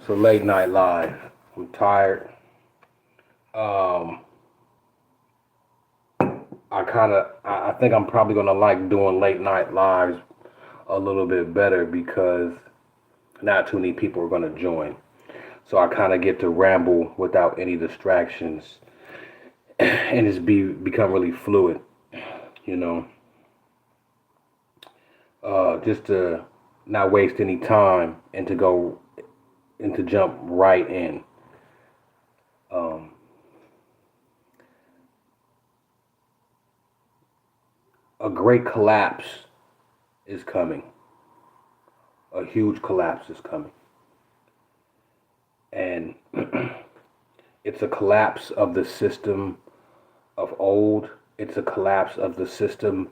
So late night live. I'm tired. Um, I think I'm probably gonna like doing late night lives a little bit better because not too many people are gonna join. So I kind of get to ramble without any distractions, and become really fluid. You know, just to not waste any time and to jump right in. Um, a great collapse is coming. A huge collapse is coming. And it's a collapse of the system of old. It's a collapse of the system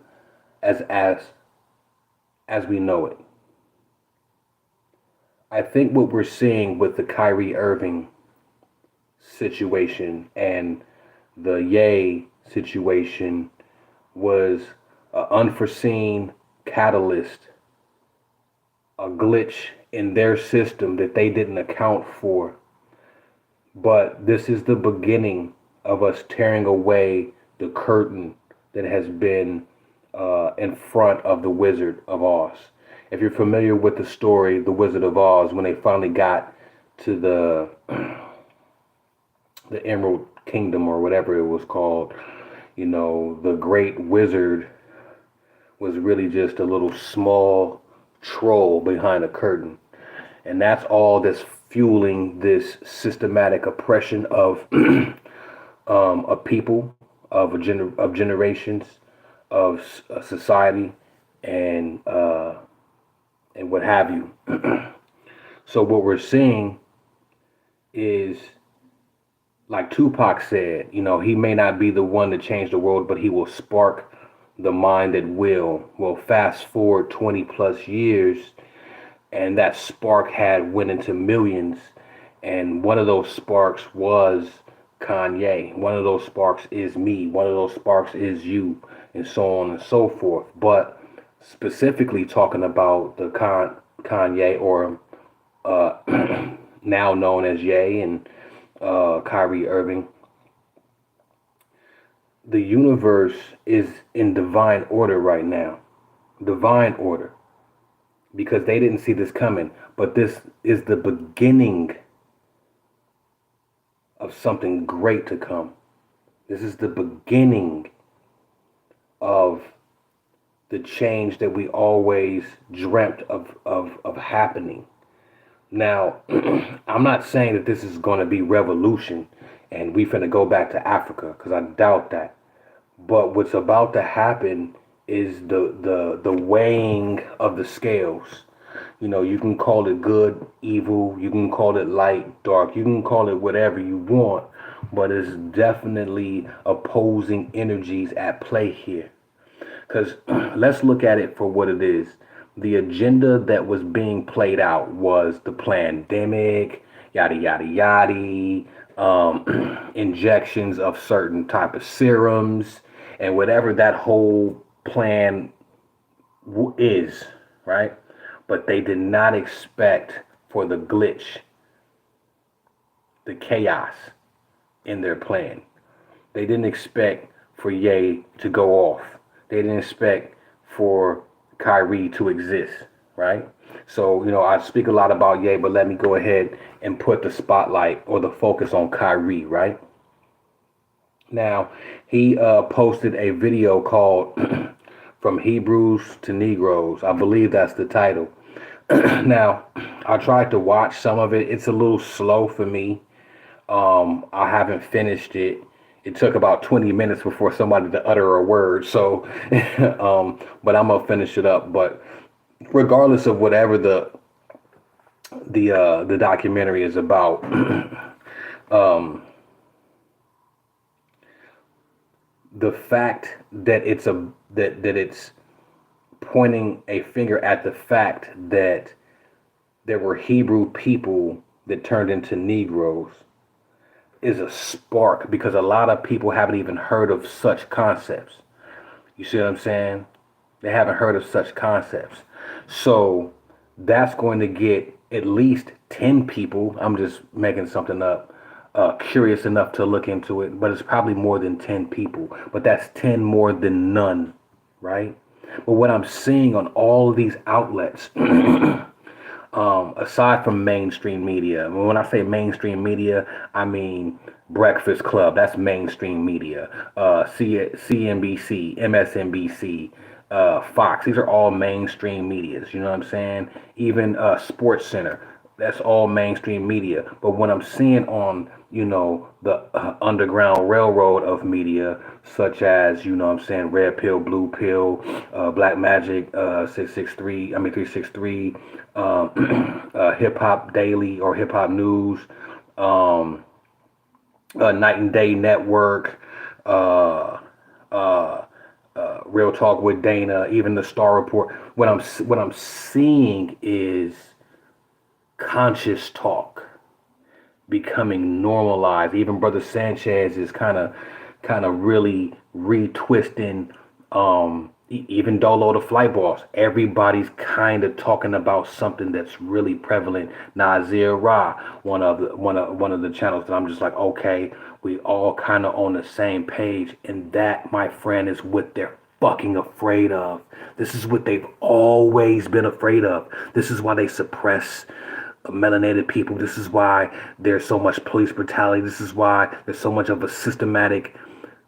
as as as we know it. I think what we're seeing with the Kyrie Irving situation and the Ye situation was an unforeseen catalyst, a glitch in their system that they didn't account for. But this is the beginning of us tearing away the curtain that has been in front of the Wizard of Oz. If you're familiar with the story, The Wizard of Oz, when they finally got to the Emerald Kingdom or whatever it was called, the great wizard was really just a little small troll behind a curtain. And that's all that's fueling this systematic oppression of of people, of generations, of society, and what have you. So what we're seeing is, like Tupac said, he may not be the one to change the world, but he will spark the mind that will. Well, fast forward 20 plus years, and that spark had went into millions, and one of those sparks was Kanye. One of those sparks is me. One of those sparks is you, and so on and so forth. But specifically talking about the Kanye, or now known as Ye, and Kyrie Irving, the universe is in divine order right now. Divine order. Because they didn't see this coming. But this is the beginning of something great to come. This is the beginning of the change that we always dreamt of happening. Now, I'm not saying that this is going to be revolution and we finna go back to Africa, because I doubt that. But what's about to happen is the weighing of the scales. You can call it good, evil, you can call it light, dark, you can call it whatever you want, but it's definitely opposing energies at play here. Because let's look at it for what it is. The agenda that was being played out was the pandemic, yada yada yada, injections of certain type of serums, and whatever that whole plan is, right? But they did not expect for the glitch, the chaos in their plan. They didn't expect for Ye to go off. They didn't expect for Kyrie to exist, right? So, I speak a lot about Ye, but let me go ahead and put the spotlight or the focus on Kyrie, right? Now, he posted a video called From Hebrews to Negroes. I believe that's the title. Now, I tried to watch some of it. It's a little slow for me. I haven't finished it. It took about 20 minutes before somebody to utter a word. So, but I'm gonna finish it up. But regardless of whatever the documentary is about, um, the fact that it's pointing a finger at the fact that there were Hebrew people that turned into Negroes is a spark, because a lot of people haven't even heard of such concepts. You see what I'm saying? They haven't heard of such concepts. So that's going to get at least 10 people, I'm just making something up, curious enough to look into it, but it's probably more than 10 people. But that's 10 more than none, right? But what I'm seeing on all of these outlets, aside from mainstream media, when I say mainstream media, I mean Breakfast Club. That's mainstream media. CNBC, MSNBC, Fox. These are all mainstream medias. You know what I'm saying? Even Sports Center. That's all mainstream media. But when I'm seeing on, the underground railroad of media, such as, what I'm saying, Red Pill, Blue Pill, Black Magic, 363, Hip Hop Daily or Hip Hop News, um, Night and Day Network, uh, uh, Real Talk with Dana, even the Star Report. What I'm seeing is conscious talk becoming normalized. Even Brother Sanchez is kind of really retwisting. Even Dolo the Flight Boss, everybody's kind of talking about something that's really prevalent. Nazir Ra, one of the channels that I'm just like, okay, we all kind of on the same page, and that, my friend, is what they're fucking afraid of. This is what they've always been afraid of. This is why they suppress melanated people. This is why there's so much police brutality. This is why there's so much of a systematic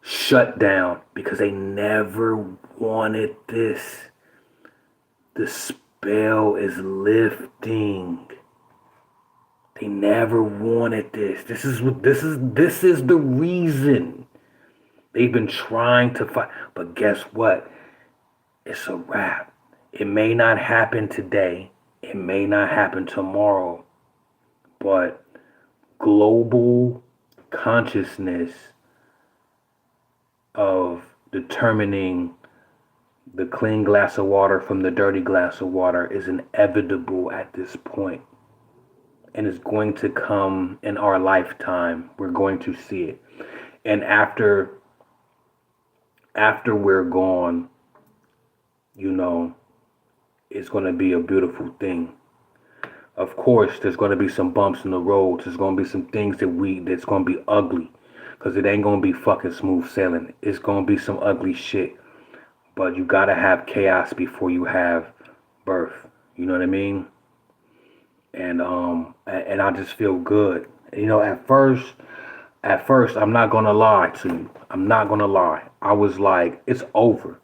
shutdown, because they never wanted this. The spell is lifting. They never wanted this. This is the reason they've been trying to fight. But guess what? It's a wrap. It may not happen today. It may not happen tomorrow. But global consciousness of determining the clean glass of water from the dirty glass of water is inevitable at this point, and it's going to come in our lifetime. We're going to see it, and after we're gone, it's going to be a beautiful thing. Of course, there's going to be some bumps in the road. There's going to be some things that's going to be ugly, because it ain't going to be fucking smooth sailing. It's going to be some ugly shit. But you got to have chaos before you have birth. You know what I mean? And I just feel good. At first, I'm not going to lie to you. I'm not going to lie. I was like, it's over.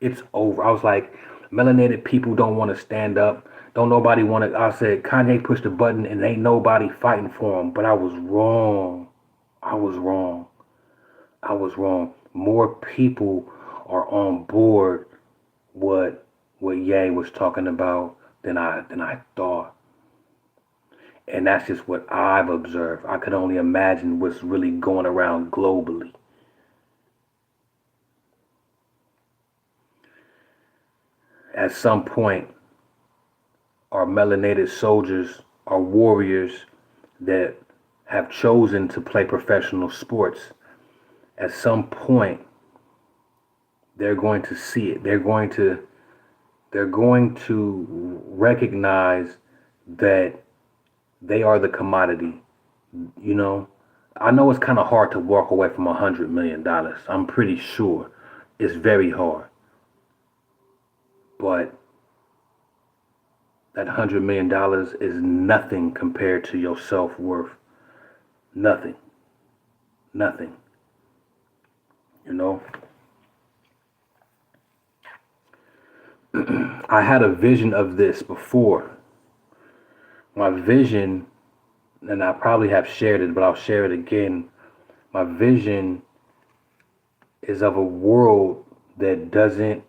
It's over. I was like, melanated people don't want to stand up. Don't nobody want to. I said, Kanye pushed the button and ain't nobody fighting for him. But I was wrong. I was wrong. More people are on board what Ye was talking about than I thought. And that's just what I've observed. I could only imagine what's really going around globally. At some point, our melanated soldiers, our warriors that have chosen to play professional sports, at some point, they're going to see it. They're going to recognize that they are the commodity. I know it's kind of hard to walk away from $100 million. I'm pretty sure it's very hard. But that $100 million is nothing compared to your self-worth. Nothing. I had a vision of this before. My vision, and I probably have shared it, but I'll share it again. My vision is of a world that doesn't.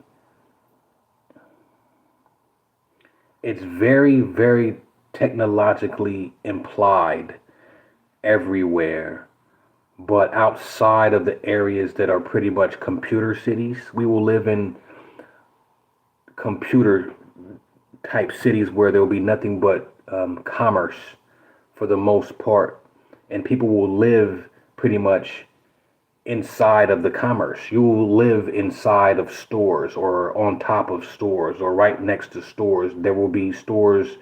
It's very, very technologically implied everywhere, but outside of the areas that are pretty much computer cities, we will live in computer type cities where there will be nothing but commerce for the most part, and people will live pretty much inside of the commerce. You will live inside of stores or on top of stores or right next to stores. There will be stores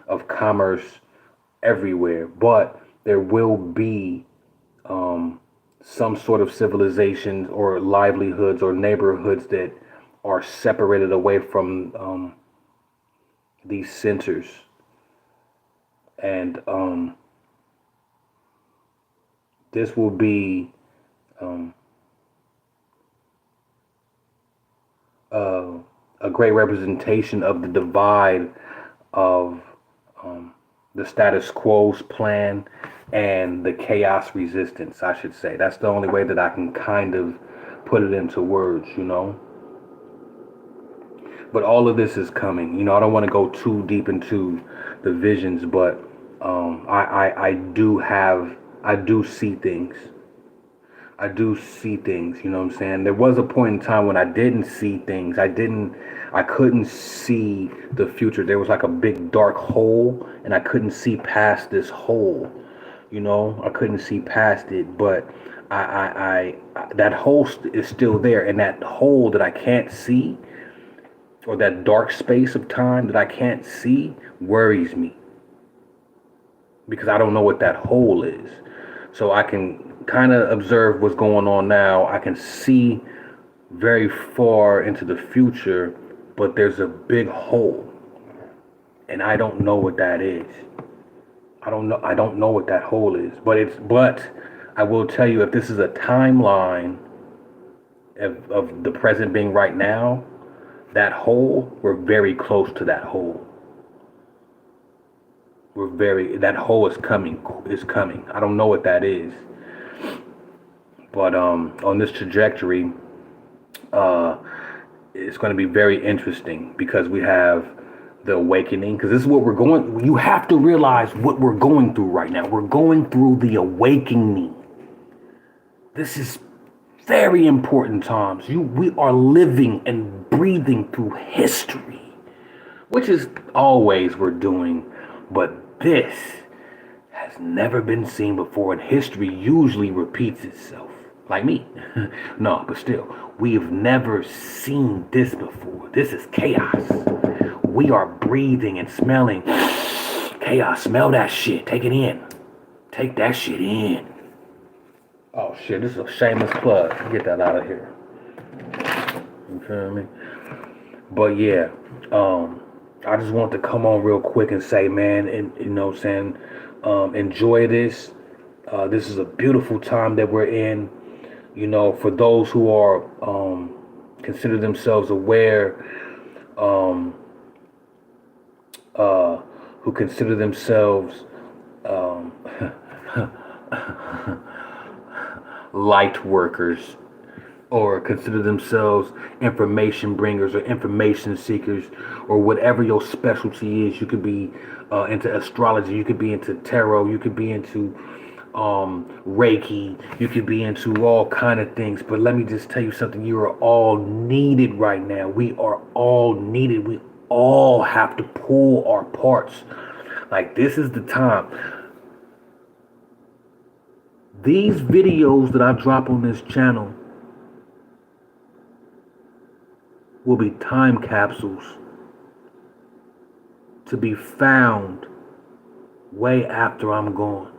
of commerce everywhere, but there will be some sort of civilizations or livelihoods or neighborhoods that are separated away from these centers. And this will be um, a great representation of the divide of the status quo's plan and the chaos resistance, I should say. That's the only way that I can kind of put it into words, you know. But all of this is coming. You know, I don't want to go too deep into the visions, but I do see things. I do see things, you know what I'm saying? There was a point in time when I didn't see things. I couldn't see the future. There was like a big dark hole and I couldn't see past this hole. You know, I couldn't see past it, but that hole is still there, and that hole that I can't see, or that dark space of time that I can't see, worries me because I don't know what that hole is. So I can kind of observe what's going on now. I can see very far into the future, but there's a big hole, and I don't know what that is. I don't know what that hole is, but I will tell you, if this is a timeline of the present being right now, that hole, we're very close to that hole. That hole is coming. I don't know what that is. But on this trajectory, it's going to be very interesting because we have the awakening. Because this is what we're going. You have to realize what we're going through right now. We're going through the awakening. This is very important times. We are living and breathing through history, which is always we're doing, but this has never been seen before, and history usually repeats itself. Like me. No, but still, we have never seen this before. This is chaos. We are breathing and smelling chaos. Smell that shit. Take it in. Take that shit in. Oh shit, this is a shameless plug. Get that out of here. You feel me? But yeah, I just want to come on real quick and say, man, and you know what I'm saying, enjoy this. This is a beautiful time that we're in. You know, for those who are consider themselves aware, who consider themselves light workers, or consider themselves information bringers or information seekers, or whatever your specialty is. You could be into astrology, you could be into tarot, you could be into Reiki, you could be into all kind of things. But let me just tell you something, you are all needed right now. We are all needed. We all have to pull our parts. Like, this is the time. These videos that I drop on this channel will be time capsules to be found way after I'm gone.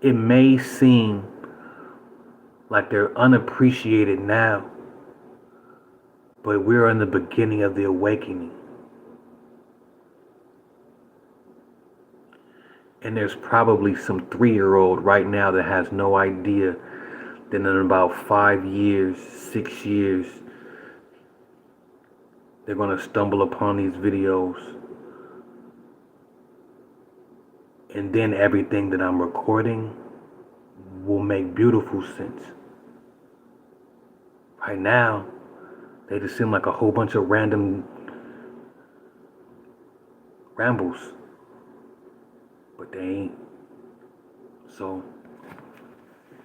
It may seem like they're unappreciated now, but we're in the beginning of the awakening. And there's probably some 3-year-old right now that has no idea that in about 5 years, 6 years, they're going to stumble upon these videos. And then everything that I'm recording will make beautiful sense. Right now, they just seem like a whole bunch of random rambles. But they ain't. So,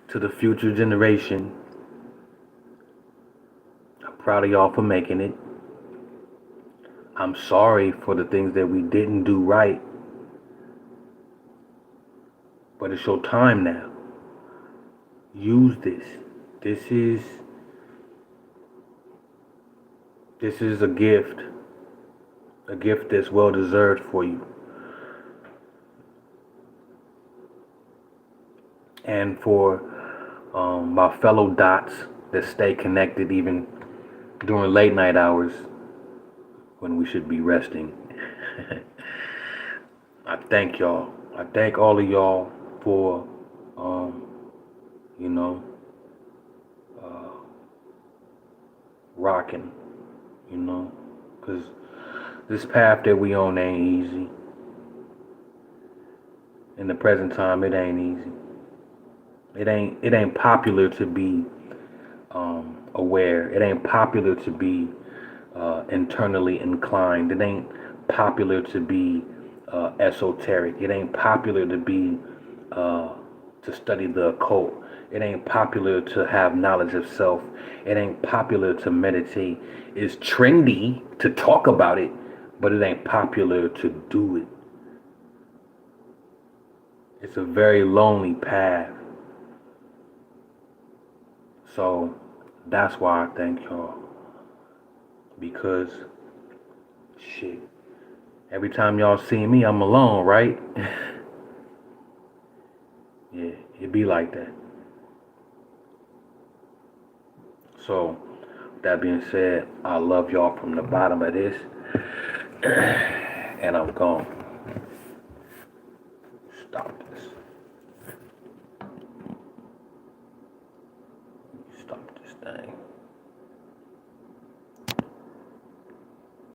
to the future generation, I'm proud of y'all for making it. I'm sorry for the things that we didn't do right. But it's your time now. use this. This is this is a gift that's well deserved for you. And for my fellow dots that stay connected even during late night hours when we should be resting. I thank y'all. I thank all of y'all for, um, you know, uh, rocking, because this path that we on ain't easy. In the present time, it ain't easy. It ain't popular to be aware. It ain't popular to be internally inclined. It ain't popular to be esoteric. It ain't popular to be to study the occult. It ain't popular to have knowledge of self. It ain't popular to meditate. It's trendy to talk about it, but it ain't popular to do it. It's a very lonely path. So that's why I thank y'all. Because shit. Every time y'all see me, I'm alone, right? Yeah, it be like that. So, that being said, I love y'all from the bottom of this. And I'm gone. Stop this. Stop this thing.